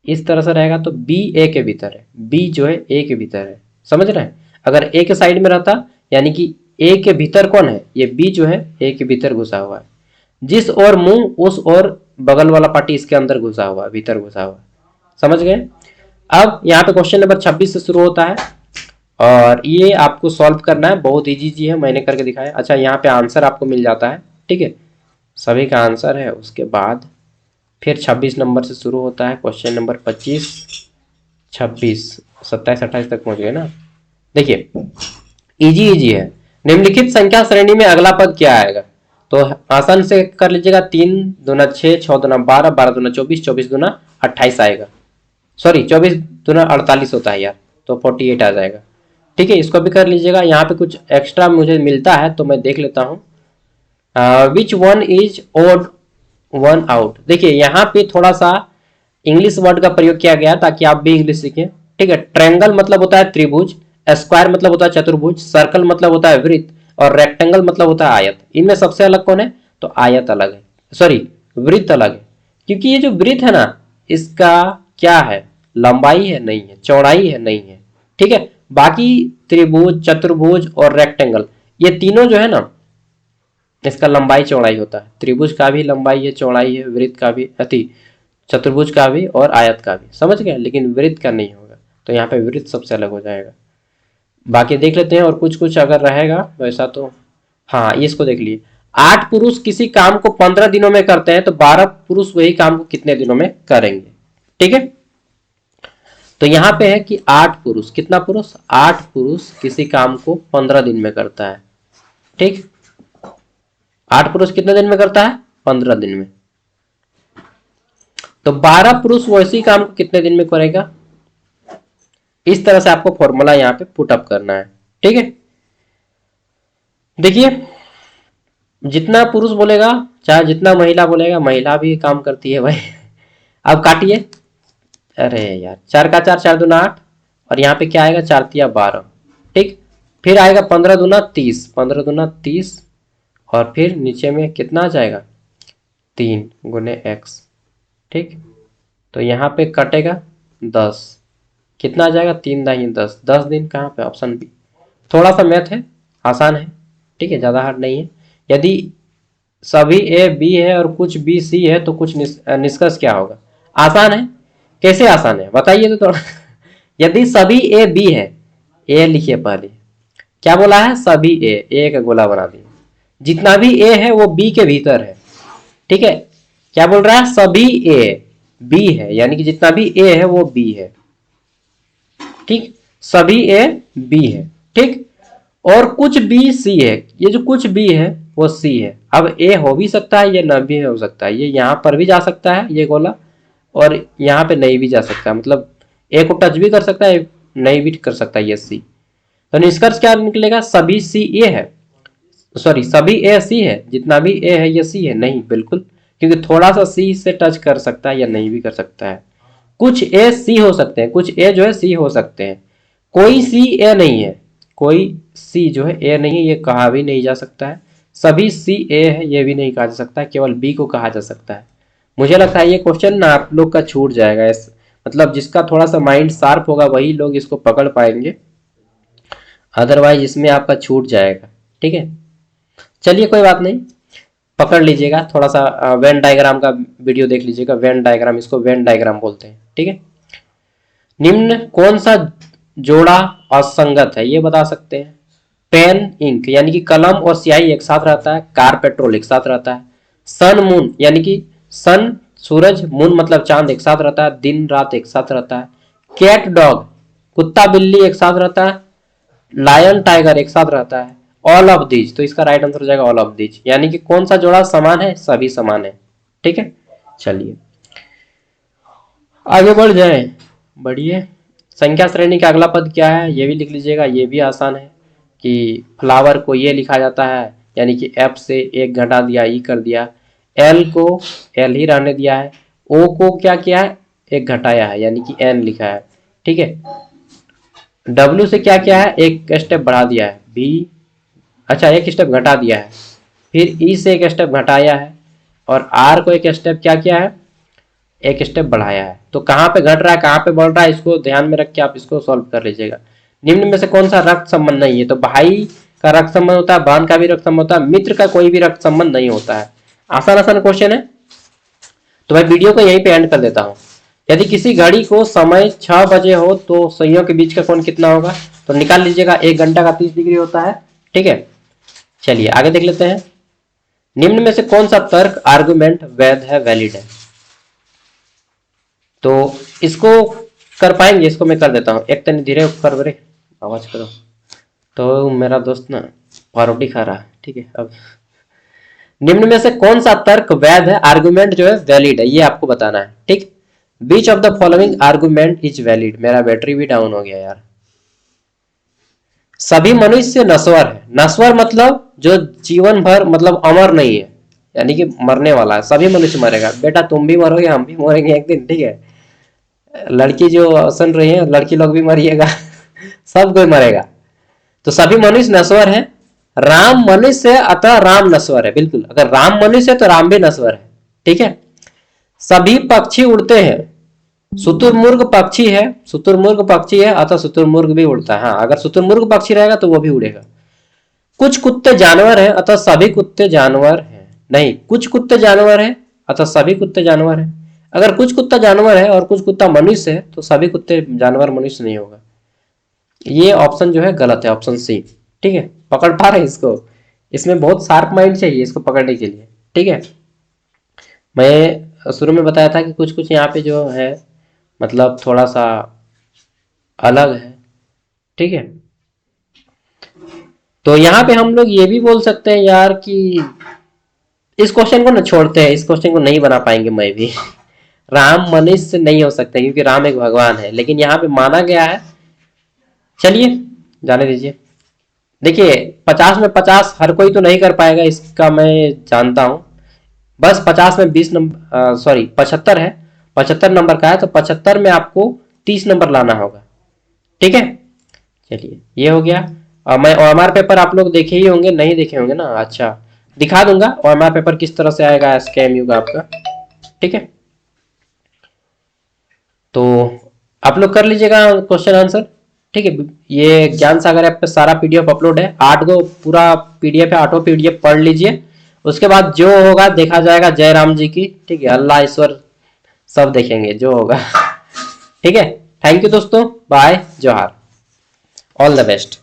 इस तरह से रहेगा तो बी ए के भीतर है, बी जो है ए के भीतर है, समझ रहे हैं? अगर ए के साइड में रहता, यानी कि ए के भीतर कौन है? ये बी जो है ए के भीतर घुसा हुआ है, जिस और मुंह उस और बगल वाला पार्टी इसके अंदर घुसा हुआ है, भीतर घुसा हुआ है, समझ गए? अब यहाँ पे क्वेश्चन नंबर 26 से शुरू होता है, और ये आपको सॉल्व करना है, बहुत इजी जी है, मैंने करके दिखाया। अच्छा, यहाँ पे आंसर आपको मिल जाता है, ठीक है, सभी का आंसर है, उसके बाद फिर 26 नंबर से शुरू होता है क्वेश्चन नंबर 25, 26, 27, 28 तक पहुंच गए ना। देखिए इजी इजी है। निम्नलिखित संख्या श्रेणी में अगला पद क्या आएगा? तो आसान से कर लीजिएगा, 3 दूना 6, 6 दूना 12, 12 दूना 24, 24 दूना 28 आएगा, सॉरी 24 दूना 48 होता है यार, तो 48 आ जाएगा, ठीक है, इसको भी कर लीजिएगा। यहाँ पे कुछ एक्स्ट्रा मुझे मिलता है तो मैं देख लेता हूँ, which one is odd one out. देखिए यहाँ पे थोड़ा सा इंग्लिश वर्ड का प्रयोग किया गया ताकि आप भी इंग्लिश सीखें, ठीक है। ट्रायंगल मतलब होता है त्रिभुज, स्क्वायर मतलब होता है चतुर्भुज, सर्कल मतलब होता है वृत्त, और रेक्टेंगल मतलब होता है आयत। इनमें सबसे अलग कौन है? तो आयत अलग है, सॉरी वृत्त अलग है, क्योंकि ये जो वृत्त है ना, इसका क्या है? लंबाई है नहीं है, चौड़ाई है नहीं है, ठीक है। बाकी त्रिभुज, चतुर्भुज और रेक्टेंगल, ये तीनों जो है ना, इसका लंबाई चौड़ाई होता है। त्रिभुज का भी लंबाई है, चौड़ाई है, वृत्त का भी, अति चतुर्भुज का भी और आयत का भी, समझ गए, लेकिन वृत्त का नहीं होगा, तो यहाँ पे वृत्त सबसे अलग हो जाएगा। बाकी देख लेते हैं, और कुछ कुछ अगर रहेगा वैसा तो, हाँ इसको देख लिए, 8 पुरुष किसी काम को 15 दिनों में करते हैं, तो 12 पुरुष वही काम को कितने दिनों में करेंगे, ठीक है। तो यहाँ पे है कि 8 पुरुष, कितना पुरुष? 8 पुरुष किसी काम को 15 दिन में करता है, ठीक, 8 पुरुष कितने दिन में करता है? 15 दिन में, तो 12 पुरुष वैसे ही काम को कितने दिन में करेगा, इस तरह से आपको फॉर्मूला यहाँ पे पुट अप करना है। ठीक है, देखिए जितना पुरुष बोलेगा चाहे जितना महिला बोलेगा, महिला भी काम करती है भाई। अब काटिए, अरे यार 4 का 4, 4 दूना 8, और यहाँ पे क्या आएगा 4 तिया 12। ठीक, फिर आएगा 15 दूना 30, 15 दूना 30, और फिर नीचे में कितना आ जाएगा 3 गुने x। ठीक, तो यहाँ पे कटेगा 10, कितना आ जाएगा 3 दाई 10, 10 दिन कहाँ पे, ऑप्शन बी। थोड़ा सा मैथ है, आसान है, ठीक है, ज़्यादा हार्ड नहीं है। यदि सभी ए बी है और कुछ बी सी है तो कुछ निष्कर्ष क्या होगा, आसान है। कैसे आसान है बताइए तो थोड़ा। यदि सभी ए बी है, ए लिखिए पहले, क्या बोला है, सभी ए का गोला बना दिए, जितना भी ए है वो बी के भीतर है। ठीक है, क्या बोल रहा है, सभी ए बी है, यानी कि जितना भी ए है वो बी है। ठीक, सभी ए बी है। ठीक, और कुछ बी सी है, ये जो कुछ बी है वो सी है। अब ए हो भी सकता है, ये न भी हो सकता है, ये यहां पर भी जा सकता है ये गोला, और यहाँ पे नहीं भी जा सकता है, मतलब ए को टच भी कर सकता है, नहीं भी कर सकता है ये सी। तो निष्कर्ष क्या निकलेगा, सभी सी ए है, सॉरी सभी ए सी है, जितना भी ए है ये सी है, नहीं बिल्कुल, क्योंकि थोड़ा सा सी से टच कर सकता है या नहीं भी कर सकता है। कुछ ए सी हो सकते हैं, कुछ ए जो है सी हो सकते हैं, कोई सी ए नहीं है, कोई सी जो है ए नहीं है, ये कहा भी नहीं जा सकता है। सभी सी ए है, ये भी नहीं कहा जा सकता है, केवल बी को कहा जा सकता है। मुझे लगता है ये क्वेश्चन ना आप लोग का छूट जाएगा, इस मतलब जिसका थोड़ा सा माइंड शार्प होगा वही लोग इसको पकड़ पाएंगे, अदरवाइज इसमें आपका छूट जाएगा। ठीक है, चलिए कोई बात नहीं, पकड़ लीजिएगा, थोड़ा सा वेन डायग्राम का वीडियो देख लीजिएगा, वेन डायग्राम, इसको वेन डायग्राम बोलते हैं। ठीक है, निम्न कौन सा जोड़ा असंगत है ये बता सकते हैं। पेन इंक यानी कि कलम और स्याही एक साथ रहता है, कार पेट्रोल एक साथ रहता है, सन मून यानी कि सन सूरज, मून मतलब चांद एक साथ रहता है, दिन रात एक साथ रहता है, कैट डॉग कुत्ता बिल्ली एक साथ रहता है, लायन टाइगर एक साथ रहता है, ऑल ऑफ दीज, तो इसका राइट आंसर हो जाएगा ऑल ऑफ दीज, यानी कि कौन सा जोड़ा समान है, सभी समान है। ठीक है, चलिए आगे बढ़ जाए, बढ़िए। संख्या श्रेणी का अगला पद क्या है ये भी लिख लीजिएगा, ये भी आसान है कि फ्लावर को ये लिखा जाता है, यानी कि एफ से एक घटा दिया, ई कर दिया, एल को एल ही रहने दिया है, ओ को क्या किया है, एक घटाया है, यानी कि एन लिखा है। ठीक है, डब्ल्यू से क्या किया है, एक स्टेप बढ़ा दिया है, बी, अच्छा एक स्टेप घटा दिया है, फिर ई से एक स्टेप घटाया है, और आर को एक स्टेप क्या किया है, एक स्टेप बढ़ाया है। तो कहाँ पे घट रहा है कहाँ पे बढ़ रहा है, इसको ध्यान में रख के आप इसको सॉल्व कर लीजिएगा। निम्न में से कौन सा रक्त संबंध नहीं है, तो भाई का रक्त संबंध होता है, बहन का भी रक्त संबंध होता है, मित्र का कोई भी रक्त संबंध नहीं होता है। आसान आसान क्वेश्चन है, तो मैं वीडियो को यहीं पे एंड कर देता हूँ। यदि किसी घड़ी को समय 6 बजे हो तो सहियों के बीच का कोण कितना होगा, तो निकाल लीजिएगा, 1 घंटा का 30 डिग्री होता है। ठीक है, चलिए आगे देख लेते हैं। निम्न में से कौन सा तर्क आर्गुमेंट वैध है, वैलिड है, तो इसको कर पाएंगे, इसको मैं कर देता हूँ, एक तनी धीरे कर बरे आवाज करो, तो मेरा दोस्त ना पारोटी खा रहा है। ठीक है, अब निम्न में से कौन सा तर्क वैध है, आर्गुमेंट जो है वैलिड है, ये आपको बताना है। ठीक, which of the following argument is valid, मेरा बैटरी भी डाउन हो गया यार। सभी मनुष्य नश्वर है, नश्वर मतलब जो जीवन भर मतलब अमर नहीं है, यानी कि मरने वाला है, सभी मनुष्य मरेगा, बेटा तुम भी मरोगे हम भी मरेंगे एक दिन। ठीक है, लड़की जो सुन रही है लड़की लोग भी मरिएगा, सब कोई मरेगा, तो सभी मनुष्य नश्वर है। राम मनुष्य है अतः राम नश्वर है, बिल्कुल, अगर राम मनुष्य है तो राम भी नश्वर है। ठीक है, सभी पक्षी उड़ते हैं, शुतुरमुर्ग पक्षी है, शुतुरमुर्ग पक्षी है अतः शुतुरमुर्ग भी उड़ता है, हाँ अगर शुतुरमुर्ग पक्षी रहेगा तो वो भी उड़ेगा। कुछ कुत्ते जानवर हैं अतः सभी कुत्ते जानवर हैं, नहीं कुछ कुत्ते जानवर हैं अतः सभी कुत्ते जानवर हैं, अगर कुछ कुत्ता जानवर है और कुछ कुत्ता मनुष्य है तो सभी कुत्ते जानवर मनुष्य नहीं होगा। ये ऑप्शन जो है गलत है, ऑप्शन सी। ठीक है, पकड़ पा रहे हैं इसको, इसमें बहुत शार्प माइंड चाहिए इसको पकड़ने के लिए। ठीक है, मैं शुरू में बताया था कि कुछ कुछ यहाँ पे जो है मतलब थोड़ा सा अलग है। ठीक है, तो यहाँ पे हम लोग ये भी बोल सकते हैं यार कि इस क्वेश्चन को ना छोड़ते हैं, इस क्वेश्चन को नहीं बना पाएंगे मैं भी। राम मनुष्य नहीं हो सकते क्योंकि राम एक भगवान है, लेकिन यहाँ पे माना गया है। चलिए जाने दीजिए। देखिए 50 में 50 हर कोई तो नहीं कर पाएगा, इसका मैं जानता हूं। बस 50 में 20 नंबर, सॉरी 75 है, 75 नंबर का है, तो 75 में आपको 30 नंबर लाना होगा। ठीक है, चलिए ये हो गया। मैं ओएमआर पेपर आप लोग देखे ही होंगे, नहीं देखे होंगे ना? अच्छा, दिखा दूंगा ओएमआर पेपर किस तरह से आएगा एसकेएमयू का आपका। ठीक है, तो आप लोग कर लीजिएगा क्वेश्चन आंसर। ठीक है, ये ज्ञान सागर ऐप पे सारा पीडीएफ अपलोड है, 8 गो पूरा पीडीएफ है, 8 पीडीएफ पढ़ लीजिए। उसके बाद जो होगा देखा जाएगा, जय राम जी की। ठीक है, अल्लाह ईश्वर सब देखेंगे जो होगा। ठीक है, थैंक यू दोस्तों, बाय, जोहार, ऑल द बेस्ट।